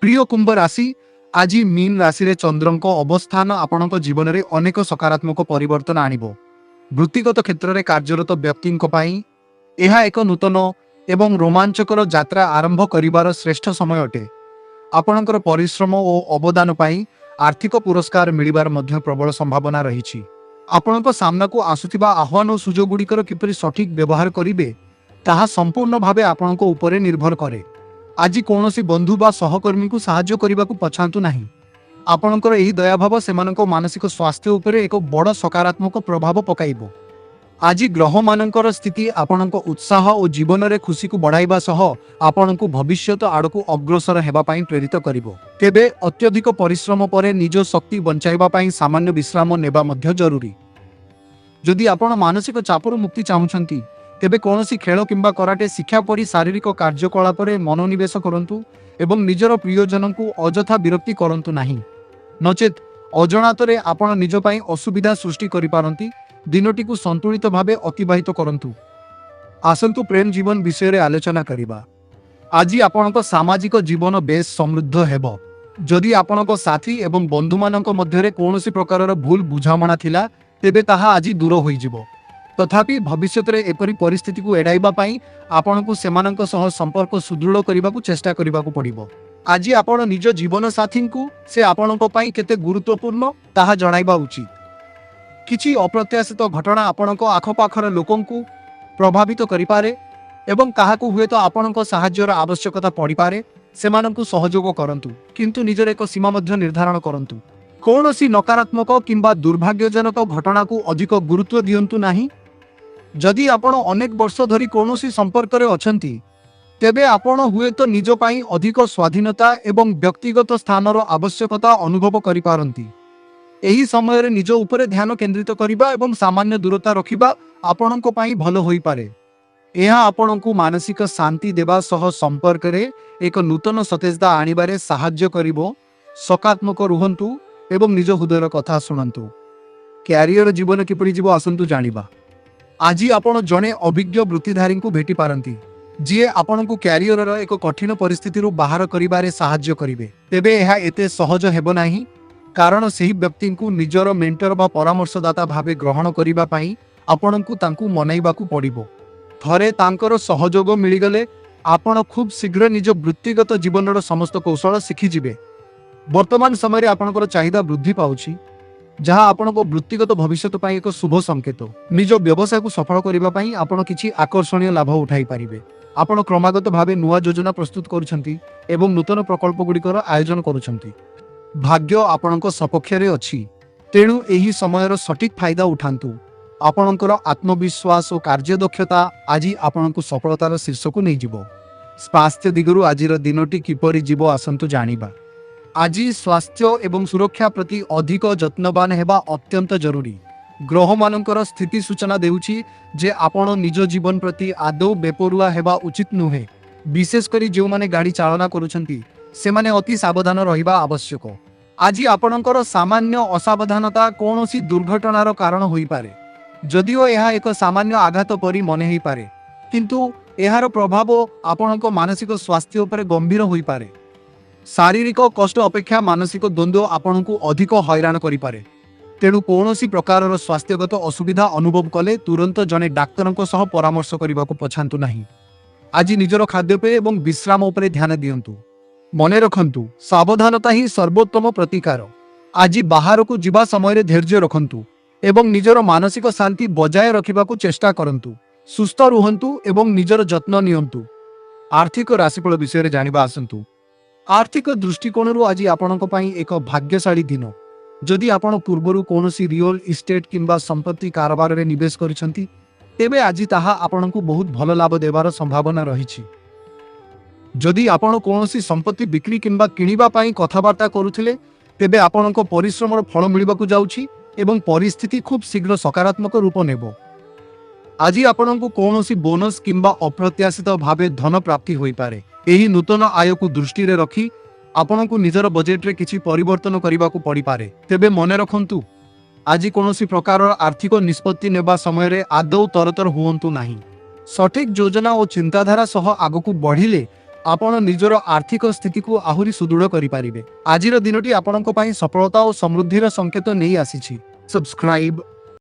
प्रिय कुंभ राशि आज मीन राशि रे चंद्रंक अवस्थान आपणक जीवन में अनेक सकारात्मक परिवर्तन आणिबो। वृत्तिगत क्षेत्र में कार्यरत व्यक्ति यह एक नूतन एवं रोमांचकर यात्रा आरंभ करिवार श्रेष्ठ समय अटे। आपणकर परिश्रम और अवदान पाई आर्थिक पुरस्कार मिलिबार मध्य प्रबल संभावना रही। आपणक सामना को आसुथिबा आह्वान और सुजोग गुड़िकर किपरि सठिक व्यवहार करिवे ताहा संपूर्ण भावे आपणक उपरे निर्भर करे। आज कौनसी बंधु बा सहकर्मी को साहाय्य करने को पछातु नहीं। आपणकर एही दयाभाव सेमानक मानसिक स्वास्थ्य उपरे एक बड़ सकारात्मक प्रभाव पकाइबो। आज ग्रह मानकर स्थिति आपणक उत्साह और जीवन रे खुशी को बढ़ाइबा सह आपणक भविष्यत आड़क अग्रसर हेबा पई प्रेरित करिवो। तेबे अत्यधिक परिश्रम परे निज शक्ति बंचाइबा पई सामान्य विश्राम नेबा मध्य जरूरी। जदि आपण मानसिक चापर मुक्ति चाहुछंती तेबे कौनसी खेल किंबा कराटे शिक्षा परी शारीरिक कार्यकलाप रे मनोनिवेश करंतु एवं निजर प्रियजन को अजथा विरक्ति करंतु नहीं। नचेत अजणातरे आपण निज पई असुविधा सृष्टि करि पारंती। दिनटी को संतुलित भावे अतिबाहित करंतु। आसंतु प्रेम जीवन विषय रे आलोचना करिबा। आज आपणक सामाजिक जीवन बेस समृद्ध हेबो। जदि आपणक साथी एवं बंधु मानक मध्यरे कौनसी प्रकारर भूल बुझामणा थिला तेबे ताहा आज दूर होई जिवो। तथापि भविष्य में एपरी परिस्थिति को एड़ाइबा पई आपणकु सेमानक सह संपर्क सुदृढ़ करने चेष्टा करने पड़िबो। आज आपण निज जीवन साथी को से आपणक पई केते गुरुत्वपूर्ण ताहा जणाइबा उचित। किछि अप्रत्याशित घटना आपणक आखपाखर लोकंकु प्रभावित करिपारे एवं काहाकु हुए तो आपणक साहाय्यर आवश्यकता पड़िपारे। सेमानकु सहयोग करंतु किंतु निजर एक सीमा मध्य निर्धारण करंतु। कौनसी नकारात्मक किंबा दुर्भाग्यजनक घटना को अधिक गुरुत्व दियंतु नाही। जदि आपण अनेक वर्ष धरी कौनसी संपर्क रे अछंती तेबे आपण हुए तो निज पाई अधिक स्वाधीनता एवं व्यक्तिगत स्थानर आवश्यकता अनुभव करि पारंती। एही समय रे निज उपरे ध्यान केंद्रित करिबा एवं सामान्य दूरता रखिबा आपणक पाई भलो होई पारे। यह आपणकु मानसिक शांति देबा सह संपर्क रे एक नूतन सतेजता आनिबारे साहाय्य करिवो। सकारात्मक रुहंतु एवं निज हृदयर कथा शुणंतु। क्यारियर जीवन किपरि जीव आसंतु जानिबा। आज आपण जने अभिज्ञ वृत्तिधारी को भेटी पारंती जी आपण को क्यारियर एक कठिन परिस्थिति बाहर करिबारे साहाय्य करिवे। तेबे यह एते सहज हेबो नाही कारण सही व्यक्ति को निजर मेंटर बा परामर्शदाता भावे ग्रहण करिबा पई आपण को तांकु मनाइबाकू पड़िबो। थरे तांकर सहयोग मिलिगले आपण खूब शीघ्र निज वृत्तिगत जीवनर समस्त कौशल शिखि जिवे। वर्तमान समय आपणकर चाहिदा वृद्धि पाउछि जहाँ आपणक वृत्तिगत भविष्य पाई एक शुभ संकेत। निज व्यवसाय को सफल करबा पई आपण किछि आकर्षणीय लाभ उठाई पारिबे। आपण क्रमागत भावे नुआ योजना प्रस्तुत करुछंती एवं नूतन प्रकल्प गुड़िकर आयोजन करुछंती। भाग्य आपणक सपक्ष रे अछि तेणु एही समयर सठिक फायदा उठांतु। आपणकर आत्मविश्वास और कार्यदक्षता आज आपणक सफलतार शीर्ष को नहीं जिवो। स्वास्थ्य दिगरु आजिर दिनटी किपरि जीव आसंतु जानिबा। आज स्वास्थ्य एवं सुरक्षा प्रति अधिक जत्नवान हेबा अत्यंत जरूरी। ग्रह मानकर स्थिति सूचना देउछि जे आपण निज जीवन प्रति आदौ बेपरुआ हेबा उचित नुहे। विशेषकर जो माने गाड़ी चालना करुछंती सेमाने अति सावधान रहिबा आवश्यक। आज आपणकर सामान्य असावधानता कौनसी दुर्घटनार कारण होई पारे। जदिओ यह एक सामान्य आघात परि मने होई पारे किंतु एहार प्रभाव आपणक मानसिक स्वास्थ्य उपर गंभीर होई पारे। शारीरिक कष्ट अपेक्षा मानसिक द्वंद्व आपण को अधिक हैरान करि पारे। तेणु कौनसी प्रकार स्वास्थ्यगत असुविधा अनुभव कले तुरंत जने डाक्तर सह परामर्श करने को पछातु नहीं। आज निजर खाद्यपेय एवं विश्राम उपरे ध्यान दियंतु। मने रखंतु सावधानता ही सर्वोत्तम प्रतिकार। आज बाहर को जीवा समय धैर्य रखंतु एवं निजर मानसिक शांति बजाय रखिबा को चेष्टा करंतु। सुस्थ रुहंतु एवं निजर जत्न नियंतु। आर्थिक राशिफल विषय जानिबा आसंतु। आर्थिक दृष्टिकोण आज आपणक पई एक भाग्यशाली दिन। जदि आपण पूर्वरु कौनसी रियल इस्टेट किंबा संपत्ति कारोबार रे निवेश करिसंती तेबे आज ताहा आपणकु बहुत भल लाभ देवार संभावना रहिछि। जदि आपण कौनसी संपत्ति बिक्री किंबा किनिबा पई कथाबार्ता करुथिले तेबे आपणक परिश्रमर फल मिलिबाकू जाउछि एवं परिस्थिति खूब शीघ्र सकारात्मक रूप नेबो। आज आपणकु कौनसी बोनस किंबा अप्रत्याशित भावे धन प्राप्ति होई पारे। एही नूतन आय को दृष्टि रे रखी आपण को निजर बजेट रे किछि परिवर्तन करने को पड़ी पारे। तेबे मने रखंतु आज कौनसी प्रकार आर्थिक निष्पत्ति नेबा समय रे आदौ तरतर हुअंतु नाही। सठिक योजना और चिंताधारा सह आगकू बढ़िले ଆପଣ ନିଜର ଆର୍ଥିକ ସ୍ଥିତିକୁ ଆହୁରି ସୁଦୃଢ଼ କରିପାରିବେ। ଆଜିର ଦିନଟି ଆପଣଙ୍କ ପାଇଁ ସଫଳତା ଓ ସମୃଦ୍ଧିର ସଂକେତ ନେଇ ଆସିଛି। ସବସ୍କ୍ରାଇବ୍